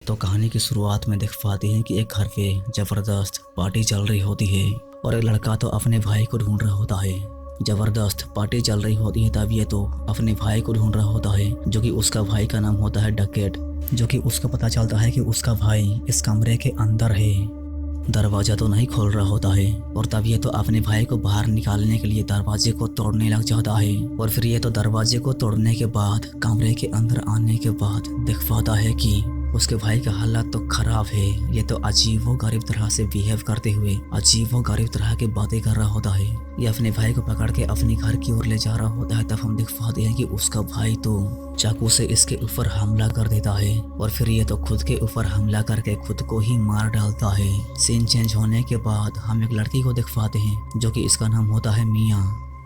दोस्तों, कहानी की शुरुआत में देख पाते हैं कि एक घर पे जबरदस्त पार्टी चल रही होती है और एक लड़का तो अपने भाई को ढूंढ रहा होता है। जबरदस्त पार्टी चल रही होती है तब ये तो अपने भाई को ढूंढ रहा होता है, जो कि उसका भाई का नाम होता है डकैत। जो कि उसको पता चलता है कि उसका भाई इस कमरे के अंदर है। दरवाजा तो नहीं खोल रहा होता है और तब ये तो अपने भाई को बाहर निकालने के लिए दरवाजे को तोड़ने लग जाता है। और फिर ये तो दरवाजे को तोड़ने के बाद कमरे के अंदर आने के बाद देख पाता है कि उसके भाई का हालत तो खराब है। ये तो अजीब व गरीब तरह से बिहेव करते हुए अजीब व गरीब तरह की बातें कर रहा होता है। ये अपने भाई को पकड़ के अपने घर की ओर ले जा रहा होता है। तब हम देख पाते हैं कि उसका भाई तो चाकू से इसके ऊपर हमला कर देता है और फिर ये तो खुद के ऊपर हमला करके खुद को ही मार डालता है। सीन चेंज होने के बाद हम एक लड़की को देख पाते हैं, जो कि इसका नाम होता है मियाँ।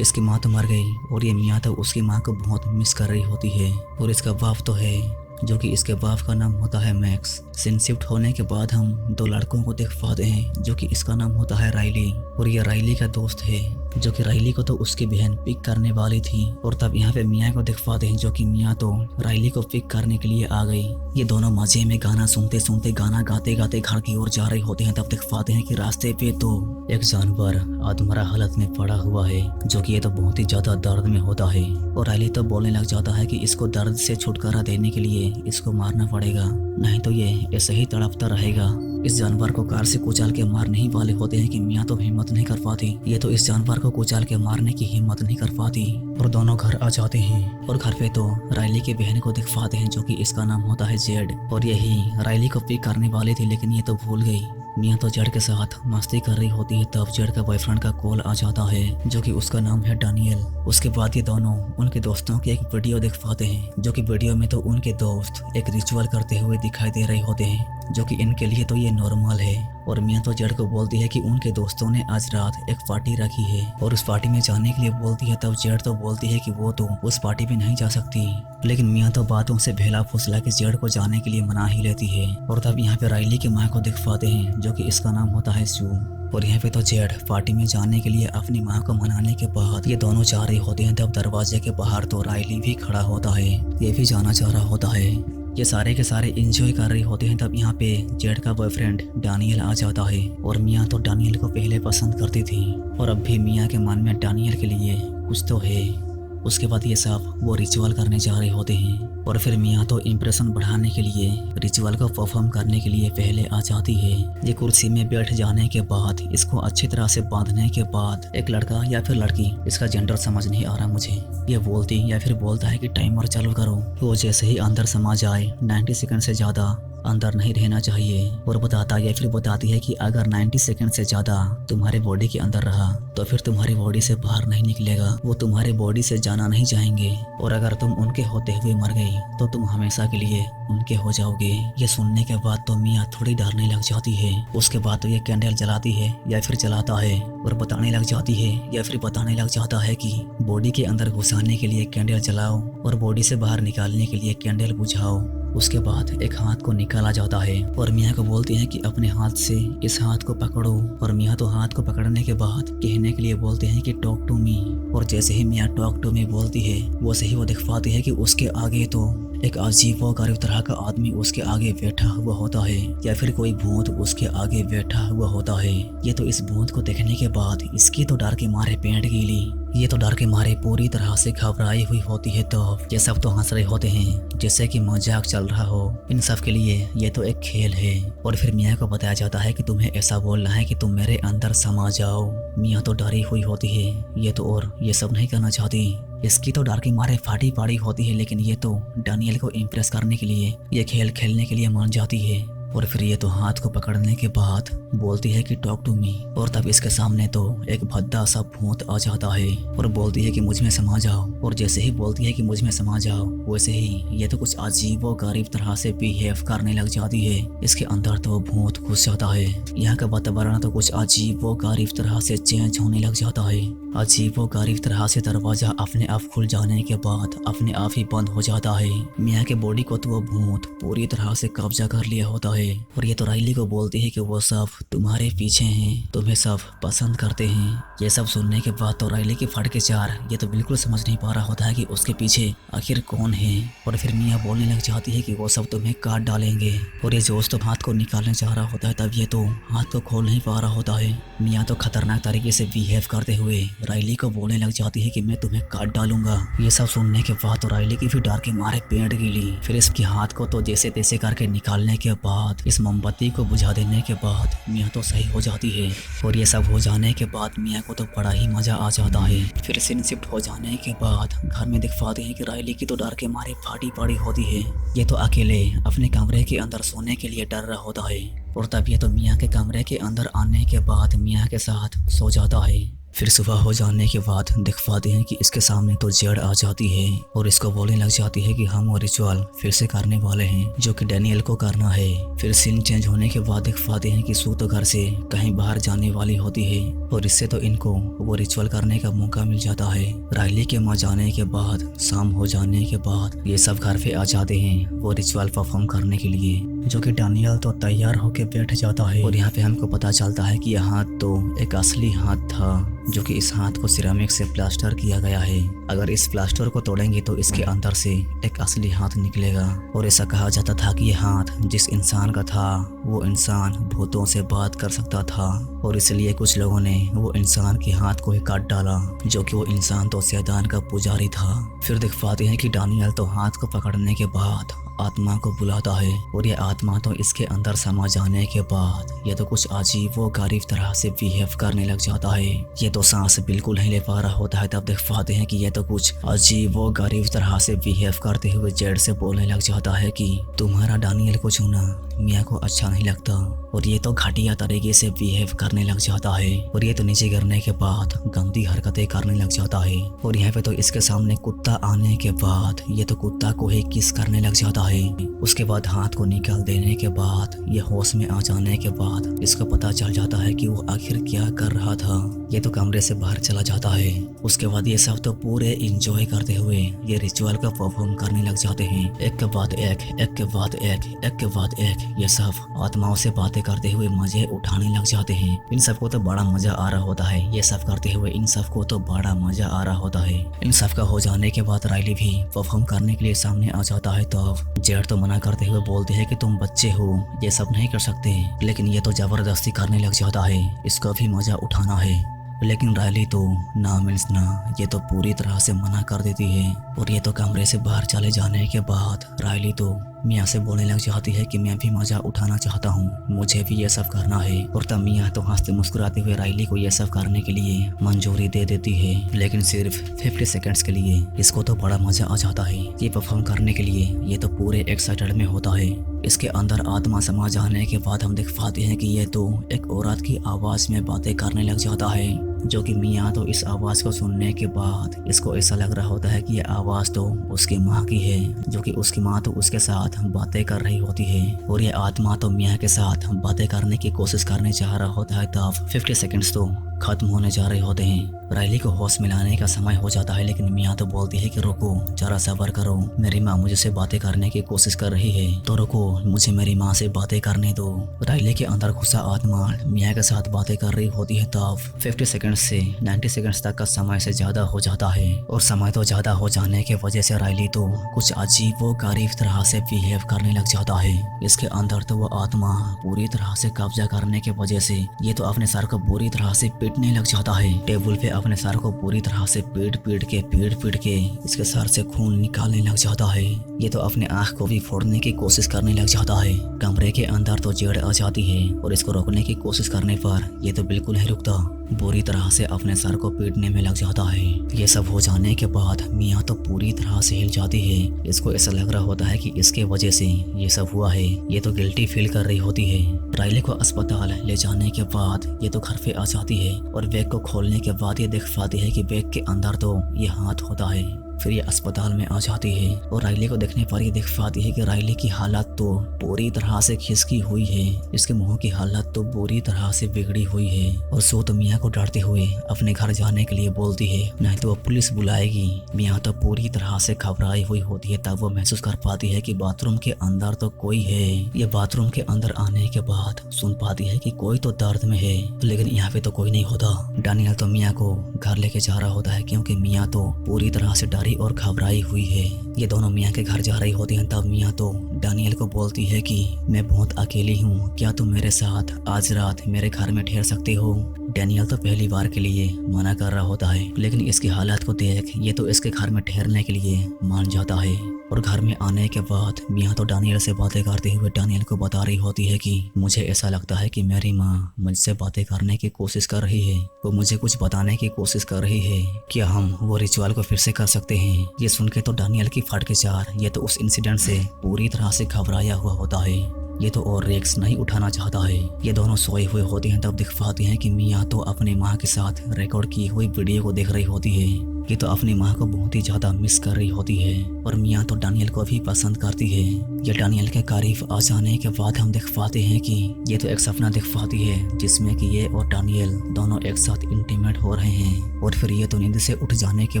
इसकी माँ तो मर गई और ये मियाँ तो उसकी माँ को बहुत मिस कर रही होती है। और इसका बाप तो है, जो कि इसके बाप का नाम होता है मैक्स। सीन शिफ्ट होने के बाद हम दो लड़कों को देख पाते हैं, जो कि इसका नाम होता है राइली और ये राइली का दोस्त है, जो कि राइली को तो उसकी बहन पिक करने वाली थी। और तब यहाँ पे मियाँ को देख पाते हैं, जो कि मियाँ तो राइली को पिक करने के लिए आ गई। ये दोनों मजे में गाना सुनते सुनते गाना गाते गाते घर की ओर जा रहे होते हैं। तब देख पाते हैं कि रास्ते पे तो एक जानवर अधमरा हालत में पड़ा हुआ है, जो कि ये तो बहुत ही ज्यादा दर्द में होता है। और राइली तो बोलने लग जाता है कि इसको दर्द से छुटकारा देने के लिए इसको मारना पड़ेगा, नहीं तो ये ऐसे ही तड़पता रहेगा। इस जानवर को कार से कुचल के मारने ही वाले होते हैं कि मियाँ तो हिम्मत नहीं कर पाती। ये तो इस जानवर को कुचल के मारने की हिम्मत नहीं कर पाती और दोनों घर आ जाते हैं। और घर पे तो राइली की बहन को दिख पाते हैं, जो कि इसका नाम होता है जेड। और यही राइली को पिक करने वाली थी, लेकिन ये तो भूल गई। मियाँ तो जेड के साथ मस्ती कर रही होती है। तब जेड का बॉयफ्रेंड का कॉल आ जाता है, जो कि उसका नाम है डैनियल। उसके बाद ये दोनों उनके दोस्तों की एक वीडियो देख पाते हैं, जो कि वीडियो में तो उनके दोस्त एक रिचुअल करते हुए दिखाई दे रहे होते हैं, जो कि इनके लिए तो ये नॉर्मल है। और मियाँ तो जेड को बोलती है कि उनके दोस्तों ने आज रात एक पार्टी रखी है और उस पार्टी में जाने के लिए बोलती है। तब जेड तो बोलती है कि वो तो उस पार्टी में नहीं जा सकती, लेकिन मियाँ तो बातों से भेला फुसला के जेड को जाने के लिए मना ही लेती है। और तब यहाँ पे राइली की माँ को देख पाते हैं, जो कि इसका नाम होता है सू। और यहाँ पे तो जेड पार्टी में जाने के लिए अपनी माँ को मनाने के बाद ये दोनों जा रहे होते हैं। तब दरवाजे के बाहर तो राइली भी खड़ा होता है, ये भी जाना चाह रहा होता है। ये सारे के सारे एंजॉय कर रहे होते हैं। तब यहाँ पे जेड का बॉयफ्रेंड डैनियल आ जाता है और मियाँ तो डैनियल को पहले पसंद करती थी और अब भी मियाँ के मन में डैनियल के लिए कुछ तो है। उसके बाद ये सब वो रिचुअल करने जा रहे होते हैं और फिर मियाँ तो इम्प्रेशन बढ़ाने के लिए रिचुअल को परफॉर्म करने के लिए पहले आ जाती है। ये कुर्सी में बैठ जाने के बाद इसको अच्छी तरह से बांधने के बाद एक लड़का या फिर लड़की, इसका जेंडर समझ नहीं आ रहा मुझे, ये बोलती या फिर बोलता है कि टाइमर चालू करो। वो जैसे ही अंदर समा जाए 90 सेकंड से ज़्यादा अंदर नहीं रहना चाहिए और बताता या फिर बताती है कि अगर 90 सेकंड से ज़्यादा तुम्हारे बॉडी के अंदर रहा तो फिर तुम्हारी बॉडी से बाहर नहीं निकलेगा, वो तुम्हारे बॉडी से जाना नहीं चाहेंगे और अगर तुम उनके होते हुए मर गई तो तुम हमेशा के लिए उनके हो जाओगे। ये सुनने के बाद तो मियाँ थोड़ी डरने लग जाती है। उसके बाद तो ये कैंडल जलाती है या फिर जलाता है और बताने लग जाती है या फिर बताने लग जाता है कि बॉडी के अंदर घुसाने के लिए कैंडल जलाओ और बॉडी से बाहर निकालने के लिए कैंडल बुझाओ। उसके बाद एक हाथ को निकाला जाता है और मियाँ को बोलती है कि अपने हाथ से इस हाथ को पकड़ो। और मियाँ तो हाथ को पकड़ने के बाद कहने के लिए बोलते हैं कि टॉक टू मी। और जैसे ही मियाँ टॉक टू मी बोलती है वैसे ही वो दिख पाती है कि उसके आगे तो एक अजीब व गरीब तरह का आदमी उसके आगे बैठा हुआ होता है या फिर कोई भूत उसके आगे बैठा हुआ होता है। ये तो इस भूत को देखने के बाद इसकी तो डर के मारे पेट गीली, ये तो डर के मारे पूरी तरह से घबराई हुई होती है। तो ये सब तो हंस रहे होते हैं जैसे कि मजाक चल रहा हो। इन सब के लिए ये तो एक खेल है। और फिर मियाँ को बताया जाता है कि तुम्हें ऐसा बोलना है कि तुम मेरे अंदर समा जाओ। मियाँ तो डरी हुई होती है, ये तो और ये सब नहीं करना चाहती। इसकी तो डर के मारे फाटी पाड़ी होती है, लेकिन ये तो डैनियल को इम्प्रेस करने के लिए ये खेल खेलने के लिए मान जाती है। और फिर ये तो हाथ को पकड़ने के बाद बोलती है कि टॉक टू मी। और तब इसके सामने तो एक भद्दा सा भूत आ जाता है और बोलती है कि मुझ में समा जाओ। और जैसे ही बोलती है कि मुझ में समा जाओ वैसे ही ये तो कुछ अजीब व गरीब तरह से बिहेव करने लग जाती है। इसके अंदर तो भूत घुस जाता है। यहाँ का वातावरण तो कुछ अजीब व गरीब तरह से चेंज होने लग जाता है। अजीब व गरीब तरह से दरवाजा अपने आप खुल जाने के बाद अपने आप ही बंद हो जाता है। मियाँ के बॉडी को तो वो भूत पूरी तरह से कब्जा कर लिया होता है है और ये तो राइली को बोलती है कि वो सब तुम्हारे पीछे हैं, तुम्हें सब पसंद करते हैं। ये सब सुनने के बाद तो राइली की फट के चार ये तो बिल्कुल समझ नहीं पा रहा होता है कि उसके पीछे आखिर कौन है। और फिर मिया बोलने लग जाती है कि वो सब तुम्हें काट डालेंगे और ये जोश तो हाथ को निकालने जा रहा होता है, तब ये तो हाथ को खोल नहीं पा रहा होता है। मिया तो खतरनाक तरीके से बिहेव करते हुए राइली को बोलने लग जाती है कि मैं तुम्हें काट डालूंगा। ये सब सुनने के बाद तो राइली की भी डर के मारे पेट गिली। फिर इसके हाथ को तो जैसे तैसे करके निकालने के बाद, इस मोमबत्ती को बुझा देने के बाद मिया तो सही हो जाती है। और ये सब हो जाने के बाद मिया को तो बड़ा ही मजा आ जाता है। फिर सीन शिफ्ट हो जाने के बाद घर में दिखवाते हैं कि राइली की तो डर के मारे फाटी पड़ी होती है। ये तो अकेले अपने कमरे के अंदर सोने के लिए डर रहा होता है और तब ये तो मिया के कमरे के अंदर आने के बाद मिया के साथ सो जाता है। फिर सुबह हो जाने के बाद दिखवाते हैं कि इसके सामने तो जेड आ जाती है और इसको बोलने लग जाती है कि हम वो रिचुअल फिर से करने वाले हैं जो कि डैनियल को करना है। फिर सीन चेंज होने के बाद दिखवाते हैं कि सू तो घर से कहीं बाहर जाने वाली होती है और इससे तो इनको वो रिचुअल करने का मौका मिल जाता है। राइली के माँ जाने के बाद शाम हो जाने के बाद ये सब घर पे आ जाते हैं वो रिचुअल परफॉर्म करने के लिए, जो कि डैनियल तो तैयार होके बैठ जाता है। और यहाँ पे हमको पता चलता है कि यह हाथ तो एक असली हाथ था, जो कि इस हाथ को सिरेमिक से प्लास्टर किया गया है। अगर इस प्लास्टर को तोड़ेंगे तो इसके अंदर से एक असली हाथ निकलेगा। और ऐसा कहा जाता था कि यह हाथ जिस इंसान का था वो इंसान भूतों से बात कर सकता था और इसलिए कुछ लोगों ने वो इंसान के हाथ को ही काट डाला, जो कि वो इंसान तो शैतान का पुजारी था। फिर दिखवाते हैं कि डैनियल तो हाथ को पकड़ने के बाद आत्मा को बुलाता है और ये आत्मा तो इसके अंदर समा जाने के बाद ये तो कुछ अजीब व गरीब तरह से बिहेव करने लग जाता है। ये तो सांस बिल्कुल नहीं ले पा रहा होता है। तब दिखवाते हैं कि ये तो कुछ अजीब व गरीब तरह से बिहेव करते हुए जेड से बोलने लग जाता है कि तुम्हारा डैनियल को छूना मिया को अच्छा नहीं लगता। और ये तो घटिया तरीके से बिहेव करने लग जाता है और ये तो नीचे गिरने के बाद गंदी हरकतें करने लग जाता है। और यहाँ पे तो इसके सामने कुत्ता आने के बाद ये तो कुत्ता को ही किस करने लग जाता है। उसके बाद हाथ को निकाल देने के बाद ये होश में आ जाने के बाद इसको पता चल जाता है कि वो आखिर क्या कर रहा था। ये तो कमरे से बाहर चला जाता है। उसके बाद ये सब तो पूरे इंजॉय करते हुए ये रिचुअल का परफॉर्म करने लग जाते हैं। एक के बाद एक, एक के बाद एक, एक के बाद एक, ये सब आत्माओं से बातें करते हुए मजे उठाने लग जाते हैं। इन सबको तो बड़ा मजा आ रहा होता है। ये सब करते हुए इन सबको तो बड़ा मजा आ रहा होता है। इन सब का हो जाने के बाद राइली भी परफॉर्म करने के लिए सामने आ जाता है। तो अब जेड तो मना करते हुए बोलते हैं कि तुम बच्चे हो, ये सब नहीं कर सकते, लेकिन ये तो जबरदस्ती करने लग जाता है, इसको भी मजा उठाना है। लेकिन राइली तो ना मीन्स ना, ये तो पूरी तरह से मना कर देती है। और ये तो कमरे से बाहर चले जाने के बाद राइली तो मियाँ से बोलने लग जाती है कि मैं भी मजा उठाना चाहता हूँ, मुझे भी ये सब करना है। और तब मियाँ तो हंसते मुस्कुराते हुए राइली को ये सब करने के लिए मंजूरी दे देती है, लेकिन सिर्फ 50 सेकंड्स के लिए। इसको तो बड़ा मजा आ जाता है ये परफॉर्म करने के लिए। ये तो पूरे एक्साइटेड में होता है। इसके अंदर आत्मा समा जाने के बाद हम देख पाते हैं कि ये तो एक औरत की आवाज में बातें करने लग जाता है, जो कि मियाँ तो इस आवाज को सुनने के बाद इसको ऐसा लग रहा होता है कि ये आवाज तो उसकी माँ की है, जो कि उसकी माँ तो उसके साथ बातें कर रही होती है। और ये आत्मा तो मियाँ के साथ बातें करने की कोशिश करने चाह रहा होता है। तब 50 सेकंड्स तो खत्म होने जा रहे होते हैं। राइली को होश में लाने का समय हो जाता है, लेकिन मियाँ तो बोलती है कि रुको, जरा सब्र करो, मेरी माँ मुझसे बातें करने की कोशिश कर रही है, तो रुको, मुझे मेरी माँ से बातें करने दो। राइली के अंदर घुसा आत्मा मियाँ के साथ बातें कर रही होती है। तब 50 सेकंड्स से 90 सेकंड्स तक का समय से ज्यादा हो जाता है। और समय तो ज्यादा हो जाने की वजह से राइली तो कुछ अजीब व गरीब तरह से बिहेव करने लग जाता है। इसके अंदर तो वो आत्मा पूरी तरह से कब्जा करने की वजह से ये तो अपने सर को बुरी तरह से पीटने लग जाता है। टेबल पे अपने सर को पूरी तरह से पीट पीट के इसके सर से खून निकालने लग जाता है। ये तो अपने आँख को भी फोड़ने की कोशिश करने लग जाता है। कमरे के अंदर तो जेड आ जाती है और इसको रोकने की कोशिश करने पर ये तो बिल्कुल नहीं रुकता, बुरी तरह से अपने सर को पीटने में लग जाता है। ये सब हो जाने के बाद मियाँ तो पूरी तरह से हिल जाती है। इसको ऐसा लग रहा होता है कि इसके वजह से ये सब हुआ है। ये तो गिल्टी फील कर रही होती है। राइली को अस्पताल ले जाने के बाद ये तो घर पे आ जाती है और बैग को खोलने के बाद ये देख पाती है कि बैग के अंदर तो ये हाथ होता है। फिर ये अस्पताल में आ जाती है और राइली को देखने पर ये देख पाती है कि राइली की हालत तो पूरी तरह से खिसकी हुई है, इसके मुंह की हालत तो बुरी तरह से बिगड़ी हुई है। और सो तो मियाँ को डरते हुए अपने घर जाने के लिए बोलती है, नहीं तो वो पुलिस बुलाएगी। मियाँ तो पूरी तरह से घबराई हुई होती है। तब वो महसूस कर पाती है कि बाथरूम के अंदर तो कोई है। ये बाथरूम के अंदर आने के बाद सुन पाती है कि कोई तो दर्द में है, लेकिन यहाँ पे तो कोई नहीं होता। डैनियल तो मियाँ को घर लेके जा रहा होता है क्योंकि मियाँ तो पूरी तरह से डरी और घबराई हुई है। ये दोनों मियाँ के घर जा रही होती हैं। तब मियाँ तो डैनियल को बोलती है कि मैं बहुत अकेली हूँ, क्या तुम मेरे साथ आज रात मेरे घर में ठहर सकते हो। डैनियल तो पहली बार के लिए मना कर रहा होता है, लेकिन इसकी हालत को देख ये तो इसके घर में ठहरने के लिए मान जाता है। और घर में आने के बाद मियाँ तो डैनियल से बातें करते हुए डैनियल को बता रही होती है कि मुझे ऐसा लगता है कि मेरी माँ मुझसे बातें करने की कोशिश कर रही है, वो मुझे कुछ बताने की कोशिश कर रही है। क्या हम वो रिचुअल को फिर से कर सकते हैं। ये सुन के तो डैनियल की फट के चार ये तो उस इंसिडेंट से पूरी तरह से घबराया हुआ होता है। ये तो और रिस्क नहीं उठाना चाहता है। ये दोनों सोए हुए होते हैं। तब दिख पाते हैं कि मियाँ तो अपनी माँ के साथ रिकॉर्ड की हुई वीडियो को देख रही होती है। ये तो अपनी माँ को बहुत ही ज्यादा मिस कर रही होती है और मियाँ तो डैनियल को भी पसंद करती है। ये डैनियल के करीब आ जाने के बाद हम देख पाते हैं कि ये तो एक सपना देख पाती है जिसमें कि ये और डैनियल दोनों एक साथ इंटीमेट हो रहे हैं। और फिर ये तो नींद से उठ जाने के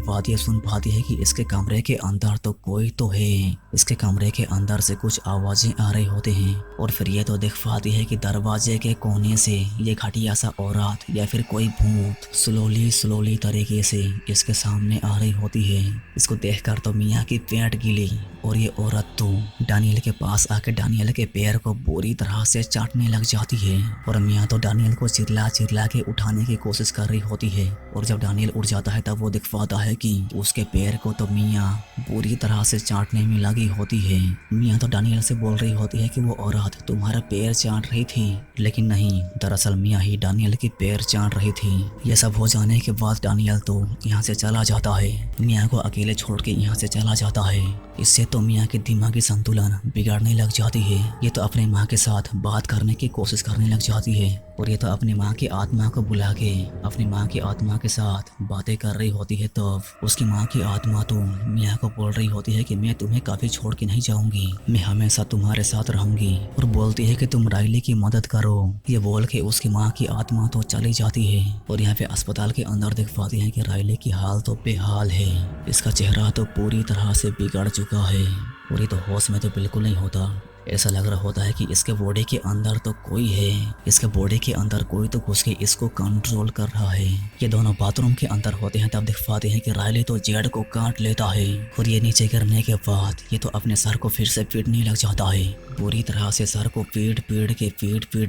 बाद ये सुन पाती है कि इसके कमरे के अंदर तो कोई तो है। इसके कमरे के अंदर से कुछ आवाजें आ रही होती हैं। और फिर ये तो देख पाती है कि दरवाजे के कोने से ये घटिया सा औरत या फिर कोई भूत स्लोली तरीके से इसके सामने आ रही होती है। इसको देखकर तो मियाँ की पेट गिली और ये औरत तो डैनियल के पास आके डैनियल के पैर को बुरी तरह से चाटने लग जाती है। और मियाँ तो डैनियल को चिल्ला के उठाने की कोशिश कर रही होती है। और जब डैनियल उठ जाता है तब वो दिख पाता है कि उसके पैर को तो मियाँ बुरी तरह से चाटने में लगी होती है। मियाँ तो डैनियल से बोल रही होती है कि वो औरत तुम्हारा पैर चाट रही थी, लेकिन नहीं, दरअसल मियाँ ही डैनियल की पैर चाट रही थी। ये सब हो जाने के बाद डैनियल तो यहाँ से चला जाता है। मियाँ को अकेले छोड़ के यहाँ से चला जाता है। इससे तो मियाँ की दिमागी संतुलन बिगड़ने लग जाती है। ये तो अपनी माँ के साथ बात करने की कोशिश करने लग जाती है और ये तो अपनी माँ की आत्मा को बुला के अपनी माँ की आत्मा के साथ बातें कर रही होती है। तब उसकी माँ की आत्मा तो मियाँ को बोल रही होती है कि मैं तुम्हें कभी छोड़ के नहीं जाऊंगी, मैं हमेशा तुम्हारे साथ रहूंगी। और बोलती है कि तुम राइली की मदद करो। ये बोल के उसकी माँ की आत्मा तो चली जाती है। और यहाँ पे अस्पताल के अंदर देख पाती है कि राइली की हाल तो बेहाल है। इसका चेहरा तो पूरी तरह से बिगड़ चुका है और ये तो होश में तो बिल्कुल नहीं होता। ऐसा लग रहा होता है कि इसके बॉडी के अंदर तो कोई है, इसके बॉडी के अंदर कोई तो घुस के इसको कंट्रोल कर रहा है। ये दोनों बाथरूम के अंदर होते हैं। तब दिख पाते हैं कि राइली तो जेड को काट लेता है और ये नीचे गिरने के बाद ये तो अपने सर को फिर से पीटने लग जाता है। पूरी तरह से सर को पीट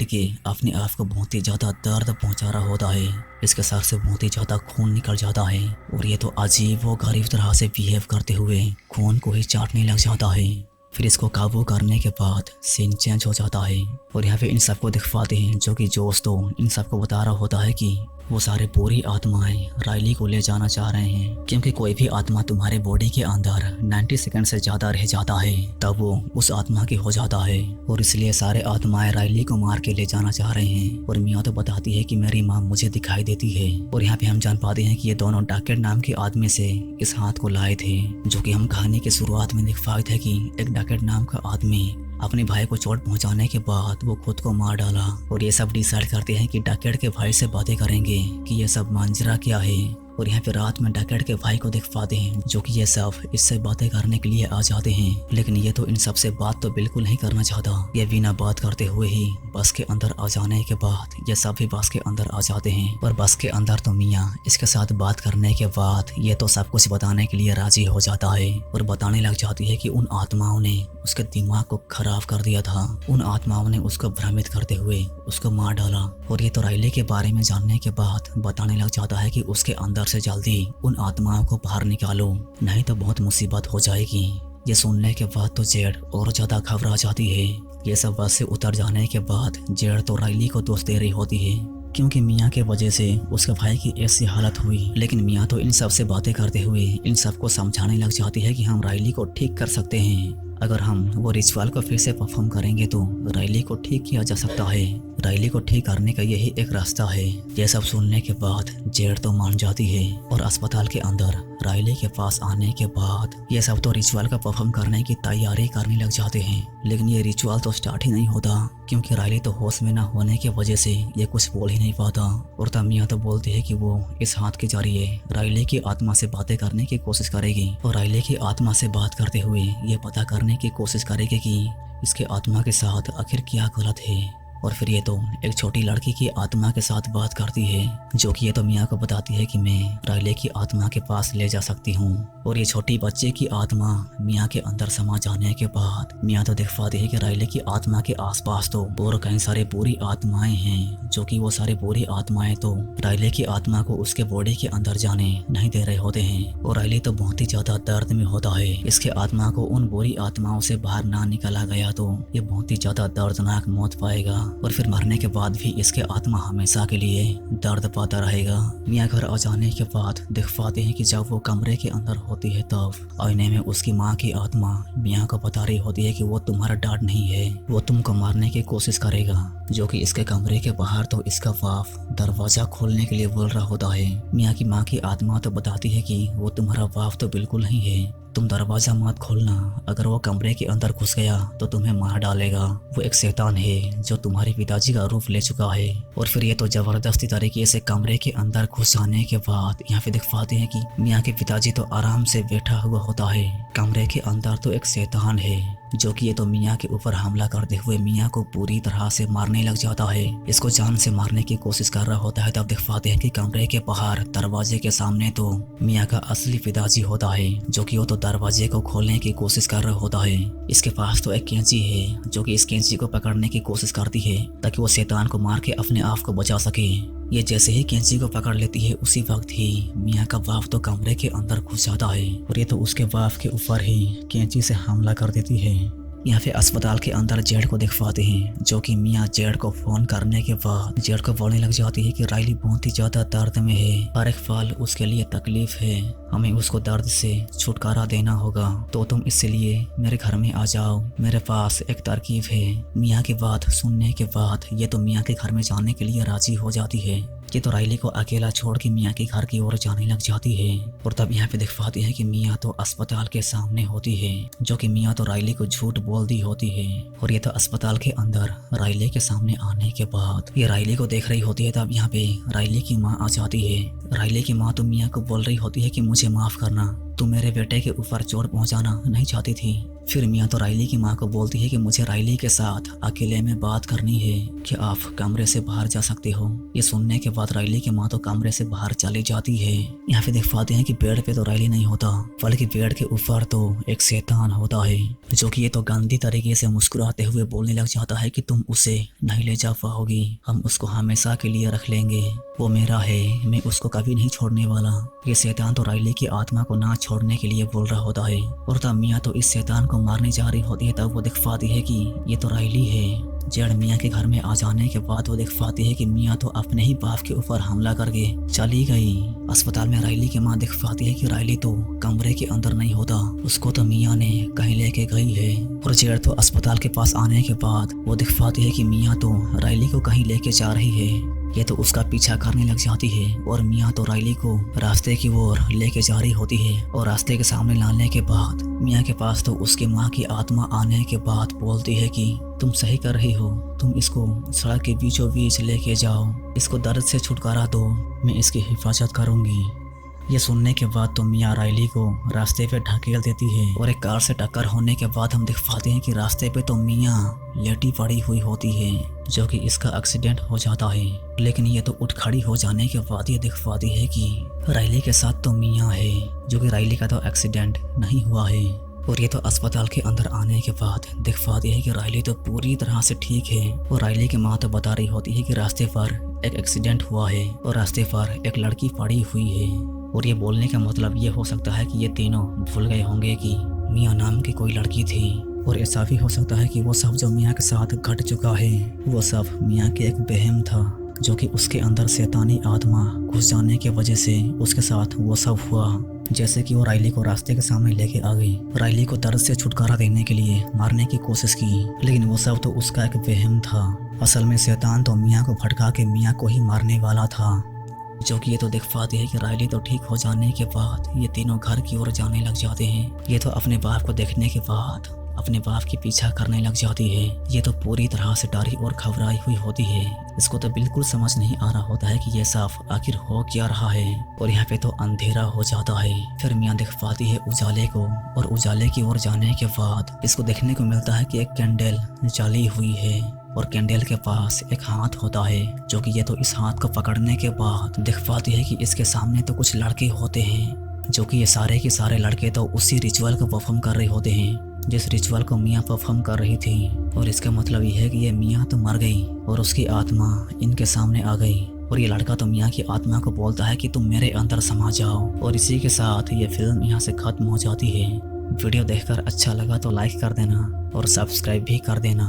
के अपने आप को बहुत ही ज्यादा दर्द पहुंचा रहा होता है। इसके सर से बहुत ही ज्यादा खून निकल जाता है और ये तो अजीब व गरीब तरह से बिहेव करते हुए खून को ही चाटने लग जाता है। फिर इसको काबू करने के बाद सीन चेंज हो जाता है और यहाँ पे इन सबको दिख पाते हैं जो कि जोश तो इन सबको बता रहा होता है कि वो सारे पूरी आत्माएं राइली को ले जाना चाह रहे हैं, क्योंकि कोई भी आत्मा तुम्हारे बॉडी के अंदर 90 सेकंड से ज्यादा रह जाता है तब वो उस आत्मा की हो जाता है और इसलिए सारे आत्माएं राइली को मार के ले जाना चाह रहे हैं। और मियाँ तो बताती है कि मेरी माँ मुझे दिखाई देती है। और यहाँ पे हम जान पाते हैं कि ये दोनों डैकेड नाम के आदमी से इस हाथ को लाए थे, जो कि हम कहानी के शुरुआत में देख पाए थे कि एक डैकेड नाम का आदमी अपने भाई को चोट पहुंचाने के बाद वो खुद को मार डाला। और ये सब डिसाइड करते हैं कि डैकेड के भाई से बातें करेंगे कि ये सब मांजरा क्या है। और यहाँ पे रात में डैकेड के भाई को देख पाते हैं जो कि ये सब इससे बातें करने के लिए आ जाते हैं, लेकिन ये तो इन सब से बात तो बिल्कुल नहीं करना चाहता। ये बिना बात करते हुए ही बस के अंदर आ जाने के बाद ये सब भी बस के अंदर आ जाते हैं। और बस के अंदर तो मियाँ इसके साथ बात करने के बाद ये तो सब कुछ बताने के लिए राजी हो जाता है और बताने लग जाती है कि उन आत्माओं ने उसके दिमाग को खराब कर दिया था। उन आत्माओं ने उसको भ्रमित करते हुए उसको मार डाला। और ये तो राइली के बारे में जानने के बाद बताने लग जाता है कि उसके अंदर से जल्दी उन आत्माओं को बाहर निकालो, नहीं तो बहुत मुसीबत हो जाएगी। ये सुनने के बाद तो जेड और ज्यादा घबरा जाती है। ये सब बस से उतर जाने के बाद जेड तो राइली को दोष दे रही होती है, क्योंकि मियाँ के वजह से उसके भाई की ऐसी हालत हुई। लेकिन मियाँ तो इन सब से बातें करते हुए इन सबको समझाने लग जाती है कि हम राइली को ठीक कर सकते हैं। अगर हम वो रिचुअल को फिर से परफॉर्म करेंगे तो राइली को ठीक किया जा सकता है। राइली को ठीक करने का यही एक रास्ता है। ये सब सुनने के बाद जेड तो मान जाती है और अस्पताल के अंदर राइली के पास आने के बाद ये सब तो रिचुअल का परफॉर्म करने की तैयारी करने लग जाते हैं। लेकिन ये रिचुअल तो स्टार्ट ही नहीं होता क्योंकि राइली तो होश में न होने की वजह से ये कुछ बोल ही नहीं पाता। और तब मियाँ तो बोलती है कि वो इस हाथ के जरिए राइली की आत्मा से बातें करने की कोशिश करेगी और राइली की आत्मा से बात करते हुए ये पता करने की कोशिश करेगी कि इसके आत्मा के साथ आखिर क्या गलत है। और फिर ये तो एक छोटी लड़की की आत्मा के साथ बात करती है जो कि ये तो मियाँ को बताती है कि मैं राइले की आत्मा के पास ले जा सकती हूँ। और ये छोटी बच्चे की आत्मा मियाँ के अंदर समा जाने के बाद मियाँ तो दिख पाती है कि राइले की आत्मा के आसपास तो और कई सारे बुरी आत्माएं हैं जो कि वो सारी बुरी आत्माएं तो राइले की आत्मा को उसके बॉडी के अंदर जाने नहीं दे रहे होते हैं। और राइले तो बहुत ही ज्यादा दर्द में होता है। इसके आत्मा को उन बुरी आत्माओं से बाहर ना निकाला गया तो ये बहुत ही ज्यादा दर्दनाक मौत पाएगा और फिर मरने के बाद भी इसके आत्मा हमेशा के लिए दर्द पाता रहेगा। मियाँ घर आ जाने के बाद दिख पाते हैं कि जब वो कमरे के अंदर होती है तब आईने में उसकी माँ की आत्मा मियाँ को बता रही होती है कि वो तुम्हारा डैड नहीं है, वो तुमको मारने की कोशिश करेगा। जो कि इसके कमरे के बाहर तो इसका बाप दरवाजा खोलने के लिए बोल रहा होता है। मियाँ की माँ की आत्मा तो बताती है कि वो तुम्हारा बाप तो बिल्कुल नहीं है, तुम दरवाजा मत खोलना, अगर वो कमरे के अंदर घुस गया तो तुम्हें मार डालेगा। वो एक शैतान है जो तुम्हारे पिताजी का रूप ले चुका है। और फिर ये तो जबरदस्ती तरीके से कमरे के अंदर घुस जाने के बाद यहाँ पे दिख पाते हैं कि मियाँ के पिताजी तो आराम से बैठा हुआ होता है। कमरे के अंदर तो एक शैतान है जो कि ये तो मियाँ के ऊपर हमला करते हुए मियाँ को पूरी तरह से मारने लग जाता है। इसको जान से मारने की कोशिश कर रहा होता है। तब दिख पाते हैं कि कमरे के बाहर दरवाजे के सामने तो मियाँ का असली पिताजी होता है जो कि वो तो दरवाजे को खोलने की कोशिश कर रहा होता है। इसके पास तो एक कैंची है जो कि इस कैंची को पकड़ने की कोशिश करती है ताकि वो शैतान को मार के अपने आप को बचा सके। ये जैसे ही कैंची को पकड़ लेती है उसी वक्त ही मियाँ का बाप तो कमरे के अंदर घुस जाता है और ये तो उसके बाप के ऊपर ही कैंची से हमला कर देती है। यहाँ पे अस्पताल के अंदर जेड को देख पाते हैं जो कि मियाँ जेड को फोन करने के बाद जेड को बोलने लग जाती है कि राइली बहुत ही ज्यादा दर्द में है, हर एक पल उसके लिए तकलीफ है, हमें उसको दर्द से छुटकारा देना होगा, तो तुम इसलिए मेरे घर में आ जाओ, मेरे पास एक तरकीब है। मियाँ की बात सुनने के बाद ये तो मियाँ के घर में जाने के लिए राजी हो जाती है। ये तो राइली को अकेला छोड़ के मियाँ के घर की ओर जाने लग जाती है। और तब यहाँ पे दिख पाती है कि मियाँ तो अस्पताल के सामने होती है जो कि मियाँ तो राइली को झूठ बोल दी होती है। और ये तो अस्पताल के अंदर राइली के सामने आने के बाद ये राइली को देख रही होती है। तब यहाँ पे राइली की माँ आ जाती है। राइली की माँ तो मियाँ को बोल रही होती है कि मुझे माफ करना, तू मेरे बेटे के ऊपर चोट पहुंचाना नहीं चाहती थी। फिर मियाँ तो राइली की माँ को बोलती है कि मुझे राइली के साथ अकेले में बात करनी है, कि आप कमरे से बाहर जा सकते हो। ये सुनने के बाद राइली की माँ तो कमरे से बाहर चली जाती है। यहाँ पे देख पाते हैं कि बेड पे तो राइली नहीं होता बल्कि बेड के ऊपर तो एक शैतान होता है जो कि ये तो गंदी तरीके से मुस्कुराते हुए बोलने लग जाता है कि तुम उसे नहीं ले जा पाओगी, हम उसको हमेशा के लिए रख लेंगे, वो मेरा है, मैं उसको कभी नहीं छोड़ने वाला। ये शैतान तो राइली की आत्मा को ना छोड़ने के लिए बोल रहा होता है। और तब मियाँ तो इस शैतान को मारने जा रही होती है। तब वो दिख पाती है कि ये तो राइली है। जेड मियाँ के घर में आ जाने के बाद वो देख पाती है कि मियाँ तो अपने ही बाप के ऊपर हमला करके चली गई। अस्पताल में राइली की माँ देख पाती है कि राइली तो कमरे के अंदर नहीं होता, उसको तो मियाँ ने कहीं लेके गई है। और जेड तो अस्पताल के पास आने के बाद वो दिख पाती है कि मियाँ तो राइली को कहीं लेके जा रही है। ये तो उसका पीछा करने लग जाती है और मियाँ तो राइली को रास्ते की ओर लेके जा रही होती है। और रास्ते के सामने लाने के बाद मियाँ के पास तो उसकी माँ की आत्मा आने के बाद बोलती है कि तुम सही कर रही हो, तुम इसको सड़क के बीचों बीच लेके जाओ, इसको दर्द से छुटकारा दो, मैं इसकी हिफाजत करूँगी। ये सुनने के बाद तो मियाँ राइली को रास्ते पे ढकेल देती है और एक कार से टक्कर होने के बाद हम दिख पाते हैं कि रास्ते पे तो मियाँ लेटी पड़ी हुई होती है जो कि इसका एक्सीडेंट हो जाता है। लेकिन ये तो उठ खड़ी हो जाने के बाद ये दिख पाती है कि राइली के साथ तो मियाँ है जो कि राइली का तो एक्सीडेंट नहीं हुआ है। और ये तो अस्पताल के अंदर आने के बाद दिख पाती है कि राइली तो पूरी तरह से ठीक है। और राइली की माँ तो बता रही होती है कि रास्ते पर एक एक्सीडेंट हुआ है और रास्ते पर एक लड़की पड़ी हुई है। और ये बोलने का मतलब ये हो सकता है कि ये तीनों भूल गए होंगे कि मियाँ नाम की कोई लड़की थी। और ऐसा भी हो सकता है कि वो सब जो मियाँ के साथ घट चुका है वो सब मियाँ के एक वहम था। जो कि उसके अंदर शैतानी आत्मा घुस जाने की वजह से उसके साथ वो सब हुआ। जैसे कि वो राइली को रास्ते के सामने लेके आ गई, राइली को दर्द से छुटकारा देने के लिए मारने की कोशिश की, लेकिन वो सब तो उसका एक वहम था। असल में शैतान तो मियाँ को भटका के मियाँ को ही मारने वाला था। जो कि ये तो देख पाती है कि राइली तो ठीक हो जाने के बाद ये तीनों घर की ओर जाने लग जाते हैं। ये तो अपने बाप को देखने के बाद अपने बाप की पीछा करने लग जाती है। ये तो पूरी तरह से डरी और घबराई हुई होती है। इसको तो बिल्कुल समझ नहीं आ रहा होता है कि ये सब आखिर हो क्या रहा है। और यहाँ पे तो अंधेरा हो जाता है। फिर मियाँ देख पाती है उजाले को, और उजाले की ओर जाने के बाद इसको देखने को मिलता है कि एक कैंडल जली हुई है और कैंडल के पास एक हाथ होता है। जो कि ये तो इस हाथ को पकड़ने के बाद देख पाती है कि इसके सामने तो कुछ लड़के होते हैं, जो कि ये सारे के सारे लड़के तो उसी रिचुअल को परफॉर्म कर रहे होते हैं जिस रिचुअल को मियाँ परफॉर्म कर रही थी। और इसका मतलब ये है कि ये मियाँ तो मर गई और उसकी आत्मा इनके सामने आ गई। और ये लड़का तो मियाँ की आत्मा को बोलता है कि तुम मेरे अंदर समा जाओ। और इसी के साथ ये फिल्म यहाँ से खत्म हो जाती है। वीडियो देखकर अच्छा लगा तो लाइक कर देना और सब्सक्राइब भी कर देना।